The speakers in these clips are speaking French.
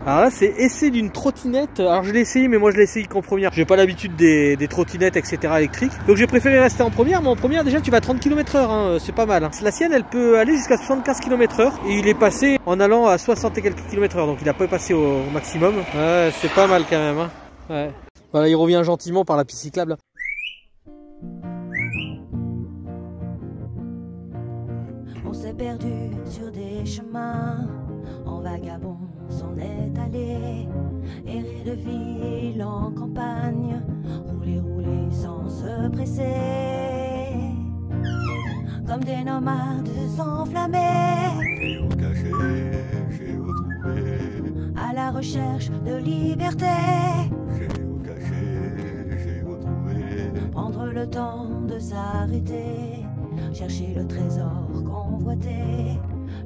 Alors là, c'est essai d'une trottinette. Alors je l'ai essayé, mais moi je l'ai essayé qu'en première. J'ai pas l'habitude des trottinettes, etc. électriques. Donc j'ai préféré rester en première. Mais en première, déjà, tu vas à 30 km/h. Hein. C'est pas mal. Hein. La sienne, elle peut aller jusqu'à 75 km/h. Et il est passé en allant à 60 et quelques km/h. Donc il a pas passé au maximum. Ouais, c'est pas mal quand même. Hein. Ouais. Voilà, il revient gentiment par la piste cyclable. On s'est perdu sur des chemins, en vagabond s'en est allé, errer de ville en campagne, rouler, rouler sans se presser, comme des nomades enflammés, Géocaché, géotrouvé, à la recherche de liberté, géocaché, géotrouvé, prendre le temps de s'arrêter, chercher le trésor convoité.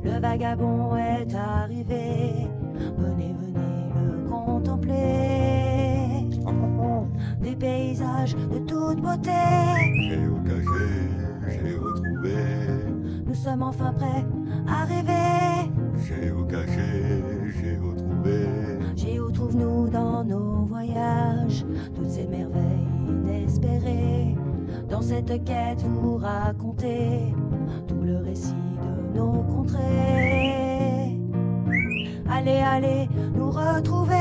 Le vagabond est arrivé, venez, venez le contempler. Des paysages de toute beauté, géocaché, géotrouvé, nous sommes enfin prêts à rêver. géocaché, géotrouvé, Géo trouve-nous dans nos voyages, toutes ces merveilles inespérées. Dans cette quête vous racontez tout le récit de nos contrées. Allez, allez, nous retrouver,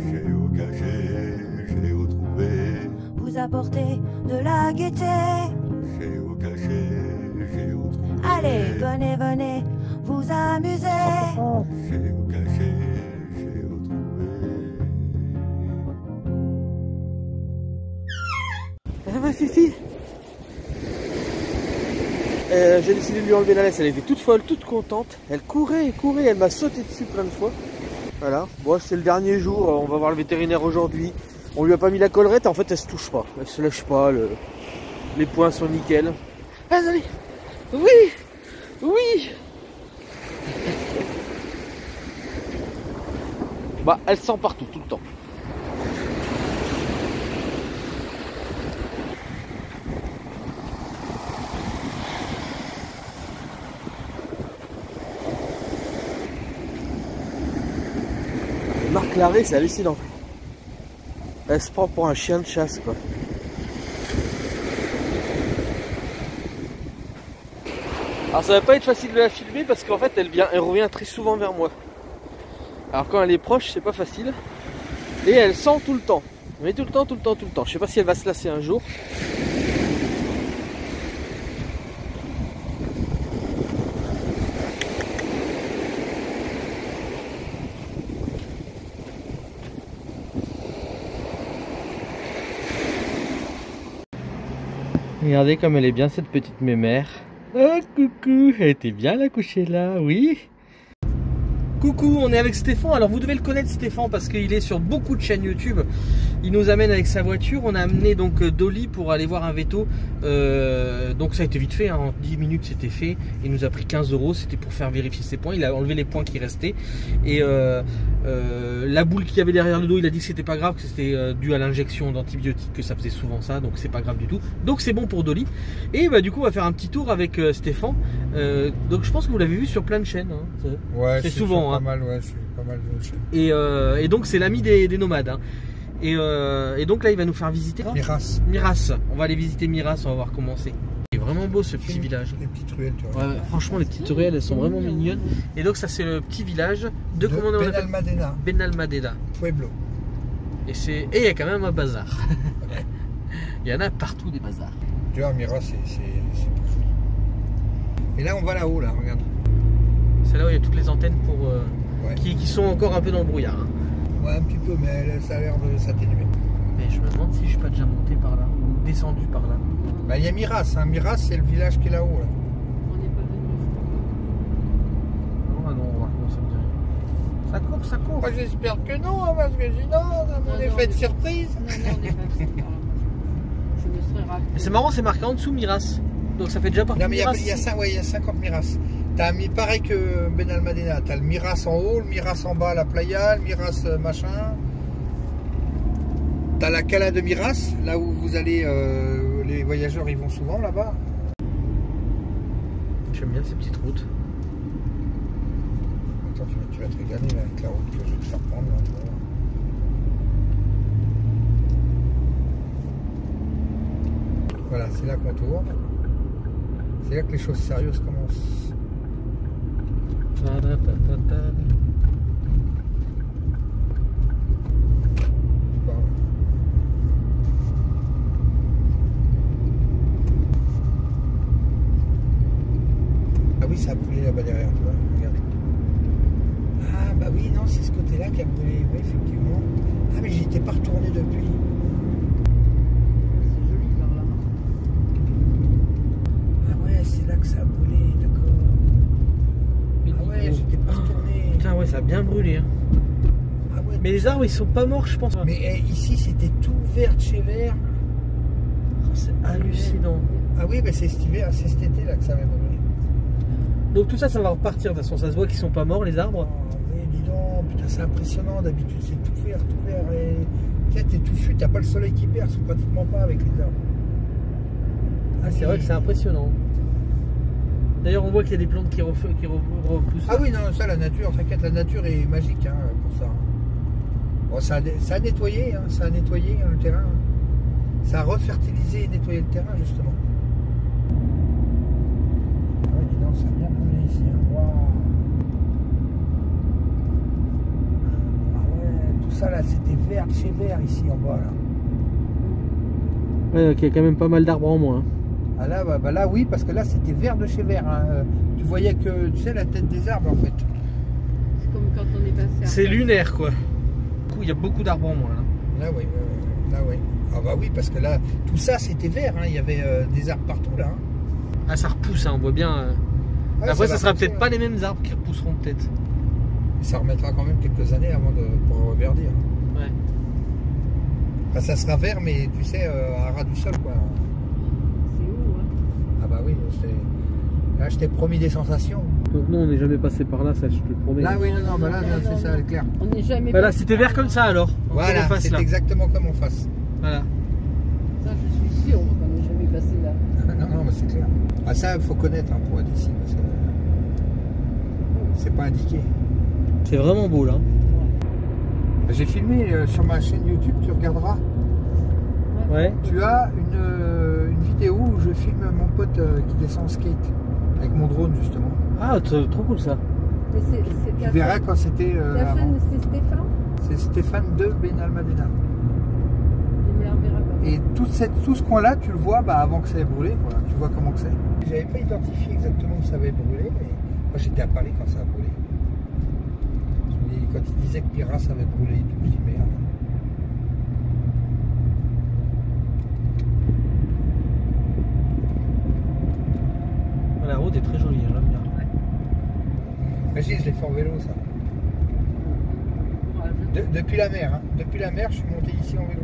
géocaché, géotrouvé, vous apporter de la gaieté. géocaché, géotrouvé, Allez, venez, venez, vous amuser. géocaché, géotrouvé. Ma Fifi. J'ai décidé de lui enlever la laisse, elle était toute folle, toute contente. Elle courait et courait, elle m'a sauté dessus plein de fois. Voilà, bon, c'est le dernier jour, on va voir le vétérinaire aujourd'hui. On lui a pas mis la collerette, en fait elle se touche pas, elle se lèche pas, les poings sont nickel. Allez, oui, oui. Bah elle sent partout, tout le temps. Marc Larrey, c'est hallucinant. Elle se prend pour un chien de chasse, quoi. Alors ça va pas être facile de la filmer parce qu'en fait elle revient très souvent vers moi. Alors quand elle est proche, c'est pas facile. Et elle sent tout le temps. Mais tout le temps, tout le temps, tout le temps. Je sais pas si elle va se lasser un jour. Regardez comme elle est bien cette petite mémère. Oh coucou, elle était bien la coucher là, oui. Coucou, on est avec Stéphane. Alors vous devez le connaître Stéphane parce qu'il est sur beaucoup de chaînes YouTube. Il nous amène avec sa voiture. On a amené donc Dolly pour aller voir un veto. Donc ça a été vite fait, hein. En 10 minutes c'était fait. Il nous a pris 15 €. C'était pour faire vérifier ses points. Il a enlevé les points qui restaient. Et la boule qu'il y avait derrière le dos, il a dit que c'était pas grave, que c'était dû à l'injection d'antibiotiques, que ça faisait souvent ça. Donc c'est pas grave du tout. Donc c'est bon pour Dolly. Et bah du coup on va faire un petit tour avec Stéphane. Donc je pense que vous l'avez vu sur plein de chaînes. Hein. Ouais, c'est souvent. Pas mal, ouais, c'est pas mal de chaînes. Et donc c'est l'ami des nomades. Hein. Et donc là il va nous faire visiter Miras. Miras. On va aller visiter Miras, on va voir comment c'est. C'est vraiment beau ce petit village. Les petites ruelles, tu vois. Ouais, franchement les petites ruelles elles sont vraiment mignonnes. Et donc ça c'est le petit village de comment on appelle Benalmádena. Benalmádena. Pueblo. Et il y a quand même un bazar. Il y en a partout des bazars. Tu vois, Miras c'est partout. Et là on va là-haut, là, regarde. C'est là où il y a toutes les antennes pour Ouais. qui sont encore un peu dans le brouillard. Hein. Ouais, un petit peu, mais ça a l'air de s'atténuer. Mais je me demande si je suis pas déjà monté par là ou descendu par là. Bah, il y a Miras, hein. Miras c'est le village qui est là-haut. Là. On n'est pas venu. Non, non, on va voir comment ça me dit. Ça court, ça court. Moi j'espère que non, hein, parce que sinon on a mon effet de surprise. Non, non, on n'est pas venu par là. Je me serais rappelé. Mais c'est marrant, c'est marqué en dessous Miras. Donc ça fait déjà partie Non, de mais Miras. il y a 50 Miras. T'as mis pareil que Benalmádena. T'as le Miras en haut, le Miras en bas, la playa, le Miras machin. T'as la Cala de Miras, là où vous allez, les voyageurs ils vont souvent là-bas. J'aime bien ces petites routes. attends, tu vas te régaler là, avec la route que je vais te faire prendre. Là, tu vois. Voilà, c'est là qu'on tourne. C'est là que les choses sérieuses commencent. Ah oui, ça a brûlé là-bas derrière, tu vois, regarde. Ah bah oui, non, c'est ce côté-là qui a brûlé, oui, effectivement. Ah mais j'y étais pas retourné depuis. C'est joli par là. Ah ouais, c'est là que ça a brûlé, d'accord. Ah ouais, j'étais pas retourné. Putain, ouais, ça a bien brûlé. Hein. Ah ouais, Mais les arbres, ils sont pas morts, je pense. mais ici, c'était tout vert de chez vert. Oh, c'est hallucinant. Ah oui, bah c'est cet hiver, c'est cet été là que ça avait brûlé. Donc tout ça, ça va repartir. De toute façon, ça se voit qu'ils sont pas morts, les arbres. Oh, oui, dis donc, putain, c'est impressionnant. D'habitude, c'est tout vert, tout vert. Et tu sais, t'es touffu, t'as pas le soleil qui perce, pratiquement pas avec les arbres. Ah, c'est vrai que c'est impressionnant. D'ailleurs, on voit qu'il y a des plantes qui repoussent. Ah oui, non, ça, la nature, t'inquiète, la nature est magique hein, pour ça. Bon, ça a nettoyé, hein, ça a nettoyé le terrain. Ça a refertilisé et nettoyé le terrain, justement. Ah ouais, dis donc, ça a bien brûlé ici. Hein. Waouh. Ah ouais, tout ça là, c'était vert de chez vert ici en bas là. Ouais, donc il y a quand même pas mal d'arbres en moins. Ah là, bah là oui, parce que là c'était vert de chez vert. Hein. Tu voyais que, tu sais, la tête des arbres en fait. C'est comme quand on est passé à... C'est lunaire, quoi. Du coup, il y a beaucoup d'arbres en moins. Là. Là oui, là oui. Ah bah oui, parce que là, tout ça c'était vert. Hein. Il y avait des arbres partout là. Hein. Ah, ça repousse, hein, on voit bien. Ouais, après, ça sera repousser, peut-être pas les mêmes arbres qui repousseront peut-être. Et ça remettra quand même quelques années avant pour reverdir. Ouais. Enfin, ça sera vert, mais tu sais, à ras du sol quoi. C'est où, hein? Ah bah oui, là je t'ai promis des sensations. Donc non, on n'est jamais passé par là, ça je te le promets. Là oui, non, bah là c'est ça, c'est clair. On n'est jamais Bah là, passé c'était par vert comme ça alors. Voilà, Comme en face, c'est là. exactement comme en face. Voilà. Ça, je suis sûr qu'on n'est jamais passé là. Non, mais c'est clair. Ah ça, il faut connaître hein, pour être ici, parce que c'est pas indiqué. C'est vraiment beau là. J'ai filmé sur ma chaîne YouTube, tu regarderas. Ouais. Tu as une vidéo où je filme mon pote qui descend en skate avec mon drone justement. Ah, trop cool ça. Mais c'est Tu verras quand c'était. Ta chaîne, c'est Stéphane? C'est Stéphane de Benalmádena. Il verra pas. Et tout ce coin-là, tu le vois avant que ça ait brûlé. Quoi. Tu vois comment que c'est. J'avais pas identifié exactement où ça avait brûlé, mais moi j'étais à Paris quand ça a brûlé. Je me dis, quand il disait que Miras avait brûlé et tout, je dis merde. La route est très jolie, j'aime bien. Imagine, je l'ai fait en vélo ça. Depuis la mer, hein. Depuis la mer, je suis monté ici en vélo.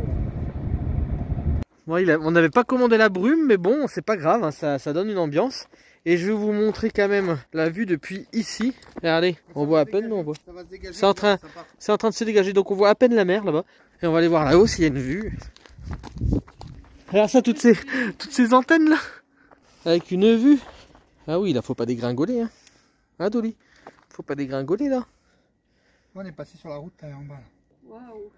Bon, on n'avait pas commandé la brume, mais bon, c'est pas grave, hein, ça donne une ambiance. Et je vais vous montrer quand même la vue depuis ici. Regardez, on voit à peine, mais on voit. C'est en train de se dégager, donc on voit à peine la mer là-bas. Et on va aller voir là-haut s'il y a une vue. Regarde ça, toutes ces antennes là, avec une vue. Ah oui, là faut pas dégringoler, hein. Hein, Dolly? Faut pas dégringoler là. On est passé sur la route en bas. Waouh.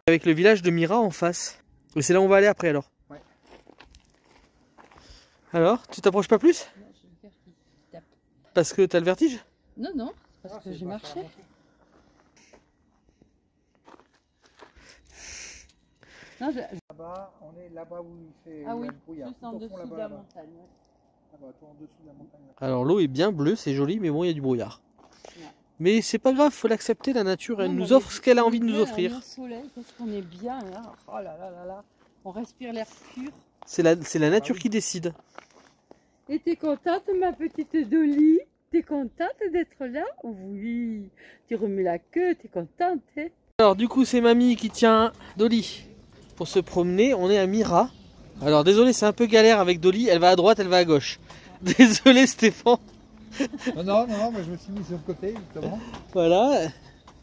Avec le village de Mira en face. Et c'est là où on va aller après alors. Ouais. Alors, tu t'approches pas plus? Non, j'ai le vertige qui tape. Parce que t'as le vertige? Non, non, c'est parce que j'ai marché. Non, Là-bas, on est là-bas où il fait Ah oui, le brouillard. juste en Tout au dessous fond, de là-bas, la là-bas. montagne. Ouais. Là-bas, tout en dessous de la montagne. Là. Alors l'eau est bien bleue, c'est joli, mais bon, il y a du brouillard. Ouais. Mais c'est pas grave, faut l'accepter, la nature, elle Non, nous mais offre ce qu'elle a envie de nous bien, offrir. on est au soleil, qu'est-ce qu'on est bien là. Oh là là là là. On respire l'air pur. C'est la nature qui décide. Et t'es contente, ma petite Dolly? T'es contente d'être là? Oui. Tu remets la queue, t'es contente, hein? Alors du coup, c'est mamie qui tient Dolly pour se promener. On est à Mira. Alors désolé, c'est un peu galère avec Dolly. Elle va à droite, elle va à gauche. Désolé Stéphane. Non, mais je me suis mis sur le côté, justement. Voilà.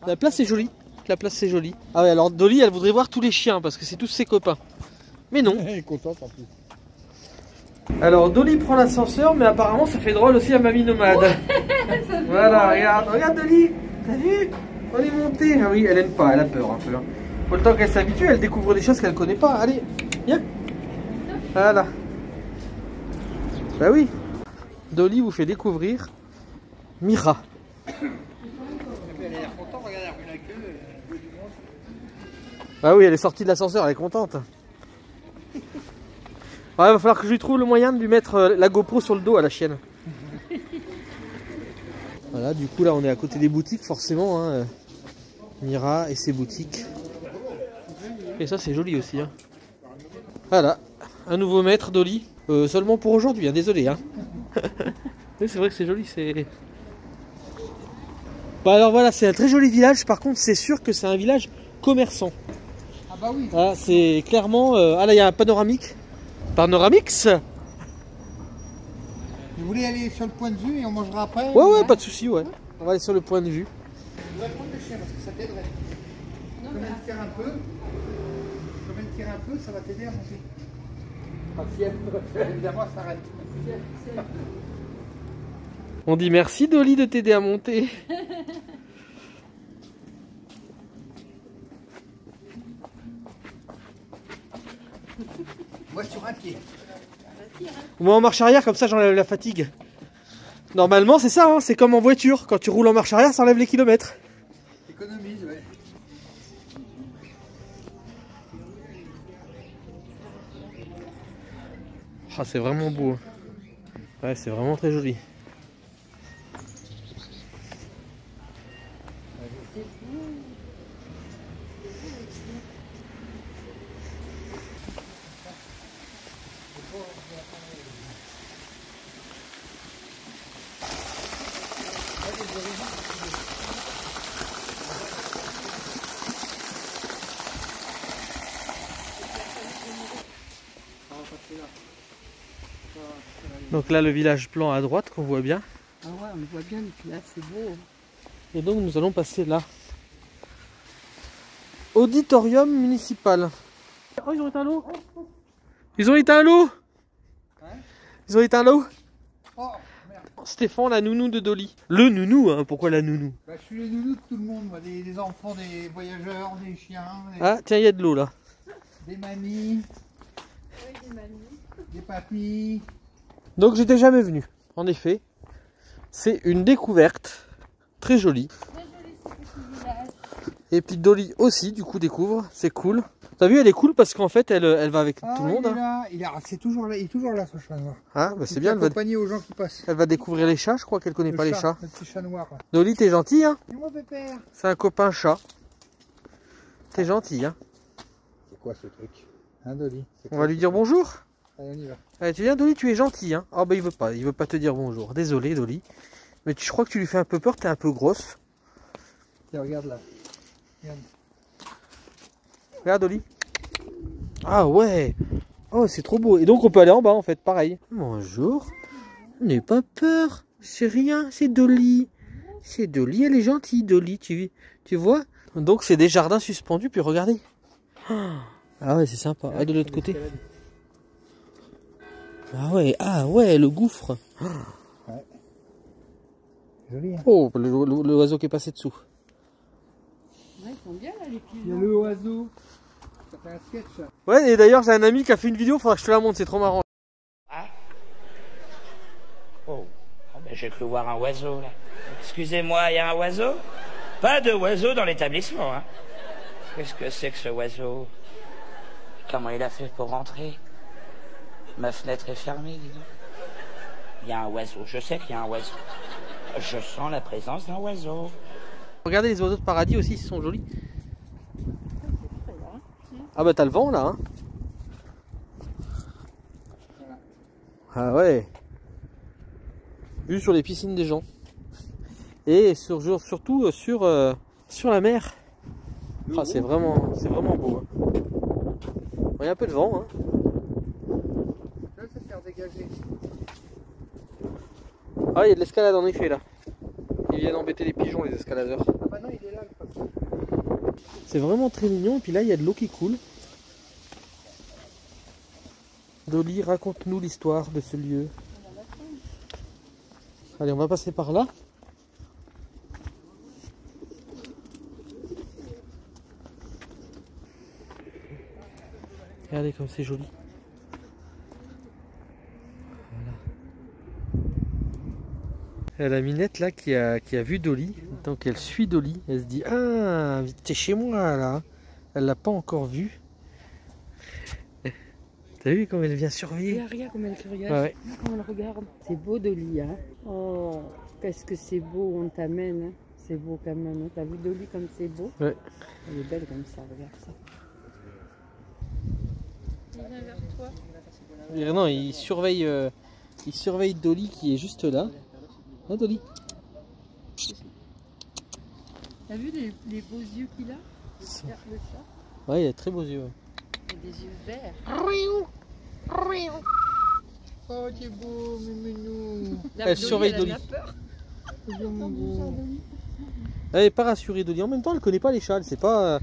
La place est jolie. La place c'est joli. Ah ouais, alors Dolly, elle voudrait voir tous les chiens parce que c'est tous ses copains. Mais non. Elle est contente en plus. Alors Dolly prend l'ascenseur, mais apparemment ça fait drôle aussi à Mamie Nomade. Ça Voilà, regarde, regarde Dolly. T'as vu? On est monté. Ah oui, elle aime pas, elle a peur un peu. Hein. Faut le temps qu'elle s'habitue, elle découvre des choses qu'elle connaît pas. Allez, viens. Voilà. Bah oui. Dolly vous fait découvrir Mira. Ah oui, elle est sortie de l'ascenseur, elle est contente. Ouais, va falloir que je lui trouve le moyen de lui mettre la GoPro sur le dos à la chienne. Voilà, du coup là on est à côté des boutiques forcément. Hein. Mira et ses boutiques. Et ça c'est joli aussi. Hein. Voilà, un nouveau maître Dolly. Seulement pour aujourd'hui, hein, désolé. Hein. Oui, c'est vrai que c'est joli. C'est. Bah alors voilà, c'est un très joli village. Par contre, c'est sûr que c'est un village commerçant. Ah bah oui. Ah, c'est clairement. Ah là, il y a un panoramique. Panoramix. Vous voulez aller sur le point de vue et on mangera après? Ouais, pas de souci, ouais. On va aller sur le point de vue. Je vais prendre le chien parce que ça t'aiderait. Comme elle tire un peu, ça va t'aider à monter. Enfin, si elle, évidemment, ça arrête. On dit merci Dolly de t'aider à monter. Moi sur un pied. Moi en marche arrière, comme ça j'enlève la fatigue. Normalement c'est ça, hein, c'est comme en voiture. Quand tu roules en marche arrière, ça enlève les kilomètres. Économise, ouais. Ah, c'est vraiment beau. Ouais, c'est vraiment très joli. Donc là le village blanc à droite qu'on voit bien. Ah ouais, on le voit bien, et puis là c'est beau. Et donc nous allons passer là. Auditorium municipal. Oh, ils ont éteint l'eau. Ils ont éteint l'eau. Ils ont éteint l'eau. Oh, merde. Stéphane, la nounou de Dolly. Le nounou, hein, pourquoi la nounou? Bah, je suis le nounou de tout le monde, moi. Des enfants, des voyageurs, des chiens, Ah, tiens, il y a de l'eau là. des mamies, des papis. Donc j'étais jamais venu. En effet, c'est une découverte très jolie. Et puis Dolly aussi, du coup, découvre. C'est cool. T'as vu, elle est cool parce qu'en fait, elle va avec tout le monde. C'est toujours là, il est toujours là, ce chat noir. Ah, bah c'est bien. Accompagné aux gens qui passent. Elle va découvrir les chats, je crois qu'elle connaît pas les chats. Le petit chat noir. Là. Dolly, t'es gentil, hein? Dis-moi, pépère. C'est un copain chat. T'es gentil, hein? C'est quoi ce truc? Hein, Dolly? On va lui dire bonjour. Allez, on y va. Allez, tu viens, Dolly, tu es gentil, hein? Ah bah il veut pas te dire bonjour. Désolé, Dolly. Mais je crois que tu lui fais un peu peur, t'es un peu grosse. Tiens, regarde là. Regarde. Regarde, Dolly. Ah ouais. Oh, c'est trop beau. Et donc on peut aller en bas en fait, pareil. Bonjour. N'aie pas peur. C'est rien, c'est Dolly. C'est Dolly, elle est gentille, Dolly, tu vois? Donc c'est des jardins suspendus, puis regardez. Ah ouais, c'est sympa. Ah, de l'autre côté. Ah ouais, le gouffre. Ouais. Joli, hein. Oh, l'oiseau qui est passé dessous. Ouais, ils sont bien là les Il y a pigeons. le oiseau. Ça fait un sketch. Ça. Ouais, et d'ailleurs j'ai un ami qui a fait une vidéo, faudra que je te la montre, c'est trop marrant. Ah. Oh, ben, j'ai cru voir un oiseau là. Excusez-moi, il y a un oiseau? Pas de oiseau dans l'établissement, hein. Qu'est-ce que c'est que ce oiseau? Comment il a fait pour rentrer? Ma fenêtre est fermée, dis donc. Il y a un oiseau, je sais qu'il y a un oiseau. Je sens la présence d'un oiseau. Regardez les oiseaux de paradis aussi, ils sont jolis. Ah bah t'as le vent là, hein. Ah ouais. Vue sur les piscines des gens. Et surtout sur la mer. Ah, c'est vraiment beau. Hein. Il y a un peu de vent. Hein. Ça sert dégagé. Ah, il y a de l'escalade en effet là. Ils viennent embêter les pigeons, les escaladeurs. Ah bah non, il est là le poisson. C'est vraiment très mignon. Et puis là, il y a de l'eau qui coule. Dolly, raconte-nous l'histoire de ce lieu. Allez, on va passer par là. Regardez comme c'est joli. Voilà. La Minette là qui a vu Dolly, donc elle suit Dolly, elle se dit ah t'es chez moi là, elle l'a pas encore vu. T'as vu comme elle vient surveiller? Regarde comme elle est curieuse. Ouais. On le regarde. C'est beau Dolly, hein. Oh, qu'est-ce que c'est beau, on t'amène. Hein. C'est beau quand même. Hein. T'as vu Dolly comme c'est beau? Ouais. Elle est belle comme ça, regarde ça. Il vient vers toi. Non, il surveille Dolly qui est juste là. Hein Dolly? T'as vu les beaux yeux qu'il a? Le chat. Ouais, il a très beaux yeux. Ouais. Il a des yeux verts. Oh, t'es beau, minou. Elle surveille Dolly. Elle a peur. Elle n'est pas rassurée Dolly. En même temps, elle connaît pas les chats. Elle sait pas.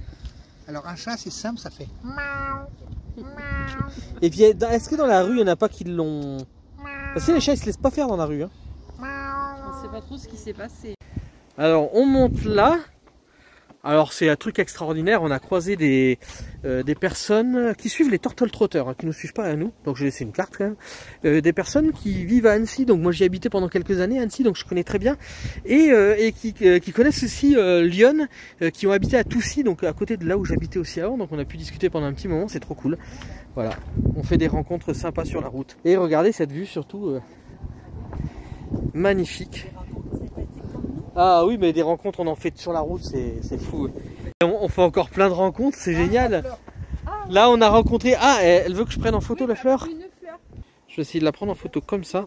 Alors un chat, c'est simple, ça fait. Et puis, est-ce que dans la rue, il n'y en a pas qui l'ont. Parce que les chats, ils se laissent pas faire dans la rue. Hein. On sait pas trop ce qui s'est passé. Alors, on monte là. Alors, c'est un truc extraordinaire. On a croisé des personnes qui suivent les Turtle Trotters, hein, qui ne nous suivent pas à nous. Donc, j'ai laissé une carte quand même. Des personnes qui vivent à Annecy. Donc, moi, j'y ai habité pendant quelques années à Annecy, donc je connais très bien. Et qui connaissent aussi Lyon, qui ont habité à Toussy, donc à côté de là où j'habitais aussi avant. Donc, on a pu discuter pendant un petit moment. C'est trop cool. Voilà. On fait des rencontres sympas sur la route. Et regardez cette vue, surtout magnifique. Ah oui, mais des rencontres, on en fait sur la route, c'est fou. On fait encore plein de rencontres, c'est génial. Là, on a rencontré... Ah, elle veut que je prenne en photo la fleur. Je vais essayer de la prendre en photo comme ça.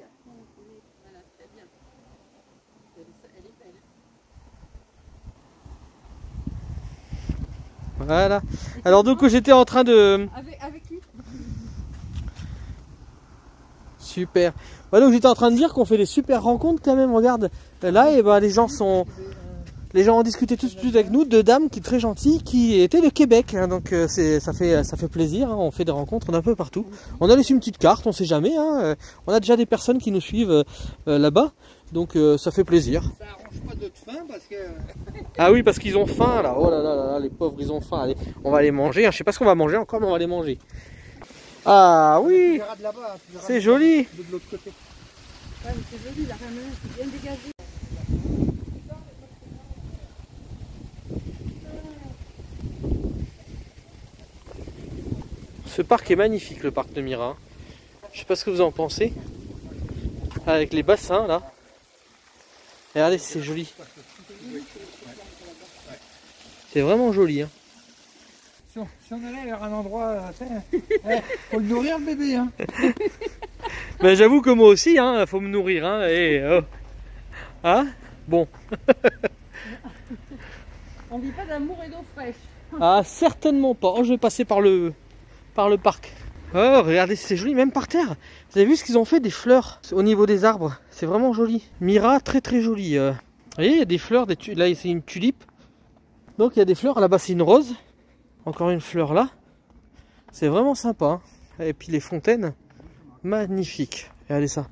Voilà. Alors donc, j'étais en train de... Avec qui? Super. Ouais, donc j'étais en train de dire qu'on fait des super rencontres quand même. Regarde, là, et ben les gens ont discuté tout de suite avec nous, deux dames qui très gentilles, qui étaient de Québec. Hein, donc ça fait plaisir. Hein, on fait des rencontres d'un peu partout. On a laissé une petite carte, on sait jamais. Hein, on a déjà des personnes qui nous suivent là-bas, donc ça fait plaisir. Ça arrange pas d'autres faim parce que. Ah oui, parce qu'ils ont faim là. Oh là là là, les pauvres, ils ont faim. Allez, on va les manger. Hein. Je sais pas ce qu'on va manger encore, mais on va les manger. Ah oui, c'est joli. De l'autre côté. Ouais, mais c'est joli, la ramène, c'est bien dégagé. Ce parc est magnifique, le parc de Mira. Je sais pas ce que vous en pensez. Avec les bassins là. Regardez, c'est joli. C'est vraiment joli. Hein. Si on allait vers un endroit, faut le nourrir le bébé. Hein. Ben, j'avoue que moi aussi, hein, faut me nourrir. Hein, et, oh. Hein, bon. On vit pas d'amour et d'eau fraîche. Ah, certainement pas. Oh, je vais passer par le parc. Oh, regardez, c'est joli, même par terre. Vous avez vu ce qu'ils ont fait des fleurs au niveau des arbres? C'est vraiment joli. Mira, très très joli. Vous voyez, il y a des fleurs. Là, c'est une tulipe. Donc, il y a des fleurs. Là-bas, c'est une rose. Encore une fleur là. C'est vraiment sympa. Hein. Et puis les fontaines, magnifiques. Regardez ça.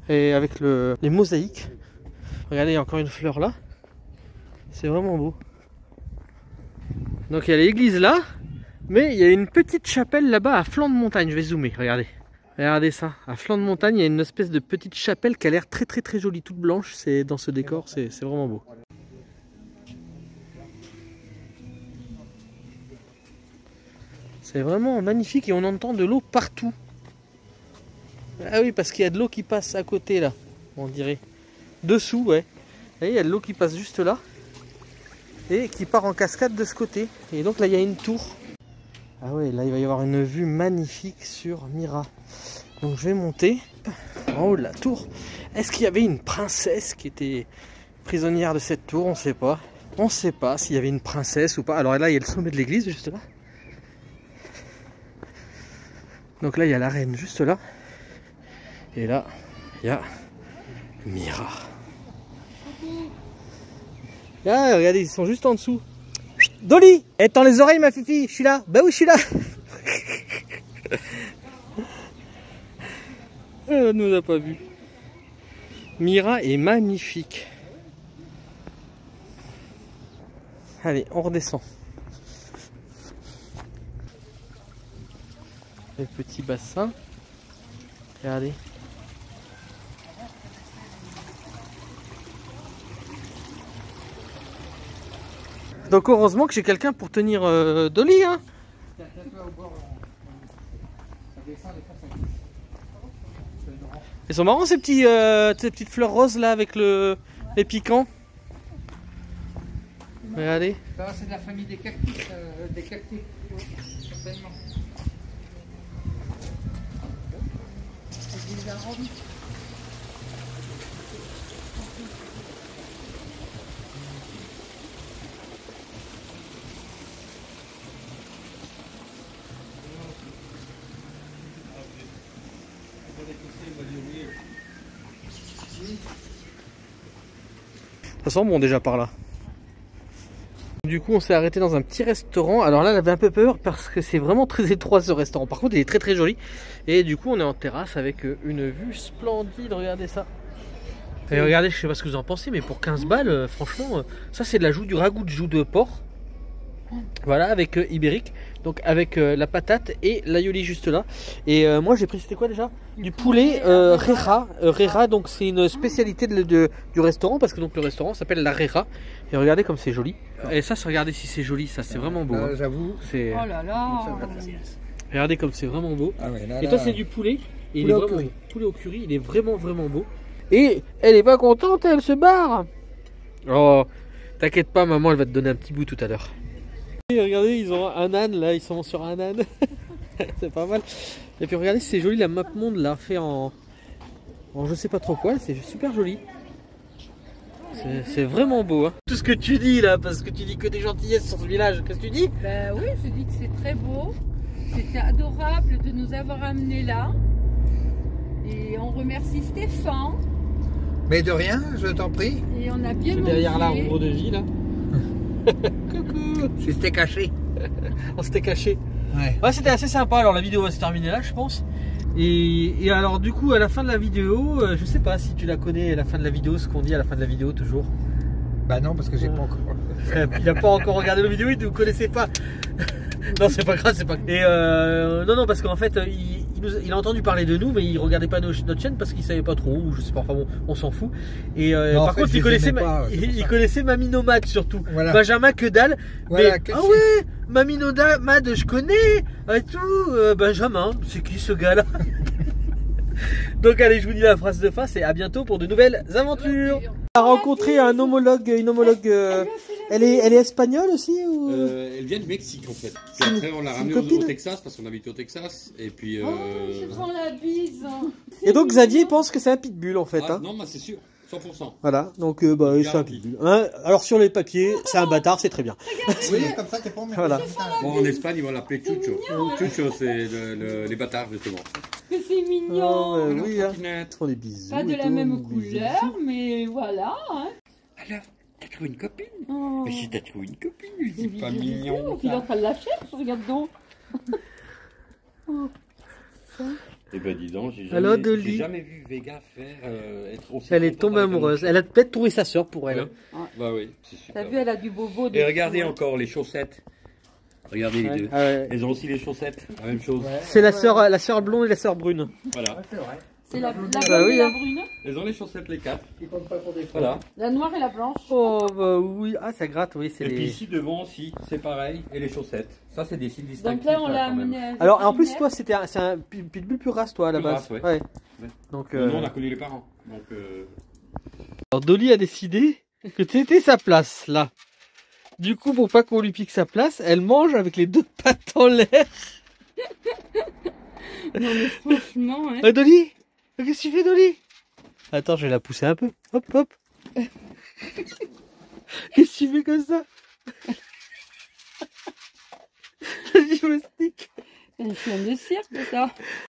Et avec les mosaïques. Regardez, il y a encore une fleur là. C'est vraiment beau. Donc il y a l'église là. Mais il y a une petite chapelle là-bas à flanc de montagne. Je vais zoomer, regardez. Regardez ça. À flanc de montagne, il y a une espèce de petite chapelle qui a l'air très très très jolie. Toute blanche. C'est dans ce décor. C'est vraiment beau. C'est vraiment magnifique et on entend de l'eau partout. Ah oui, parce qu'il y a de l'eau qui passe à côté là, on dirait. Dessous, ouais. Et il y a de l'eau qui passe juste là. Et qui part en cascade de ce côté. Et donc là, il y a une tour. Ah ouais, là, il va y avoir une vue magnifique sur Mira. Donc je vais monter en haut de la tour. Est-ce qu'il y avait une princesse qui était prisonnière de cette tour? On ne sait pas. On ne sait pas s'il y avait une princesse ou pas. Alors là, il y a le sommet de l'église juste là. Donc là, il y a la reine juste là. Et là, il y a Mira. Ah, regardez, ils sont juste en dessous. Dolly, tends les oreilles, ma fifi. Je suis là. Bah oui, je suis là. Elle nous a pas vu. Mira est magnifique. Allez, on redescend. Les petits bassins. Regardez. Donc heureusement que j'ai quelqu'un pour tenir Dolly, hein. Ils sont marrants ces petites fleurs roses là avec les piquants. Regardez. Ça, c'est de la famille des cactus, des cactus, certainement. Des arômes. Ça sent bon déjà par là. Du coup on s'est arrêté dans un petit restaurant. Alors là elle avait un peu peur parce que c'est vraiment très étroit ce restaurant. Par contre il est très très joli. Et du coup on est en terrasse avec une vue splendide. Regardez ça. Et regardez, je sais pas ce que vous en pensez, mais pour 15 balles, franchement, ça c'est de la du ragoût de joue de porc. Voilà, avec ibérique, donc avec la patate et l'aioli juste là. Et moi j'ai pris, c'était quoi déjà? Du poulet Rera. Rera, donc c'est une spécialité du restaurant, parce que donc le restaurant s'appelle la Rera. Et regardez comme c'est joli. Et ça, regardez si c'est joli, ça c'est vraiment beau. Hein. J'avoue. Oh là là. Regardez comme c'est vraiment beau. Ah ouais, là, et toi c'est du poulet. Et il est vraiment poulet au curry, il est vraiment vraiment beau. Et elle est pas contente, elle se barre. Oh, t'inquiète pas, maman, elle va te donner un petit bout tout à l'heure. Et regardez, ils ont un âne là, ils sont sur un âne. C'est pas mal. Et puis regardez, c'est joli, la map monde là, fait en je sais pas trop quoi, c'est super joli. C'est vraiment beau. Hein. Tout ce que tu dis là, parce que tu dis que des gentillesses sur ce village, qu'est-ce que tu dis? Ben oui, je dis que c'est très beau. C'était adorable de nous avoir amenés là. Et on remercie Stéphane. Mais de rien, je t'en prie. Et on a bien mangé. Derrière l'arbre de vie là. Coucou. C'était caché. On s'était caché. Ouais, c'était assez sympa. Alors la vidéo va se terminer là, je pense. Et alors du coup à la fin de la vidéo, je sais pas si tu la connais, la fin de la vidéo, ce qu'on dit à la fin de la vidéo toujours. Bah non, parce que j'ai pas encore. Il n'a pas encore regardé la vidéo, il ne vous connaissait pas. Non, c'est pas grave, c'est pas. Et non, parce qu'en fait, il a entendu parler de nous, mais il regardait pas notre chaîne parce qu'il savait pas trop, ou je sais pas. Enfin bon, on s'en fout. Et non, par contre, il connaissait Mamie Nomade surtout. Voilà. Benjamin que dalle. Voilà, mais, ah ouais, Mamie Nomade, je connais. Et tout. Benjamin, c'est qui ce gars-là? Donc allez, je vous dis la phrase de fin, c'est à bientôt pour de nouvelles aventures. On a rencontré une homologue. Elle est espagnole aussi ou... Elle vient du Mexique en fait. Puis après on l'a ramenée au Texas parce qu'on habitait au Texas. Et puis. Je prends la bise. Et donc Xavier pense que c'est un pitbull en fait. Ah, hein. Non, bah, c'est sûr, 100%. Voilà, donc c'est un pitbull. Hein, alors sur les papiers, c'est un bâtard, c'est très bien. Oui, comme ça t'es pas emmerdé. Voilà. Bon, en Espagne ils vont l'appeler Chucho. Chucho c'est les bâtards justement. Que c'est mignon. Oh, oui, hein. Trottinette. Ils font des bisous. Pas de la même couleur, mais voilà. Hein. Alors, t'as trouvé une copine? Oh. Mais si t'as trouvé une copine, c'est pas mignon. Il est en train de lâcher, regarde donc. Eh ben dis donc, j'ai jamais vu Vega faire être aussi. Elle est tombée amoureuse. Elle a peut-être trouvé sa soeur pour elle. Ouais. Bah oui, c'est super. T'as vu, elle a du bobo. Et regardez encore les chaussettes. Regardez les deux. Ah ouais. Elles ont aussi les chaussettes, la même chose. Ouais. C'est la sœur blonde et la sœur brune. Voilà. C'est la blonde oui, et la brune. Elles ont les chaussettes les quatre. Ils comptent pas pour des fois. Voilà. La noire et la blanche. Oh bah oui, ah ça gratte, oui. Et puis ici devant aussi, c'est pareil. Et les chaussettes. Ça c'est des signes distinctifs. Donc là on l'a amené. Alors en plus toi c'est un pitbull plus race toi à la base. Ouais. Ouais. Donc nous on a connu les parents. Donc alors Dolly a décidé que c'était sa place là. Du coup pour pas qu'on lui pique sa place, elle mange avec les deux pattes en l'air. Non mais franchement. Hein. Dolly, qu'est-ce que tu fais Dolly? Attends, je vais la pousser un peu. Hop hop. Qu'est-ce que tu fais comme ça? Je me stick. C'est un chien de cirque ça.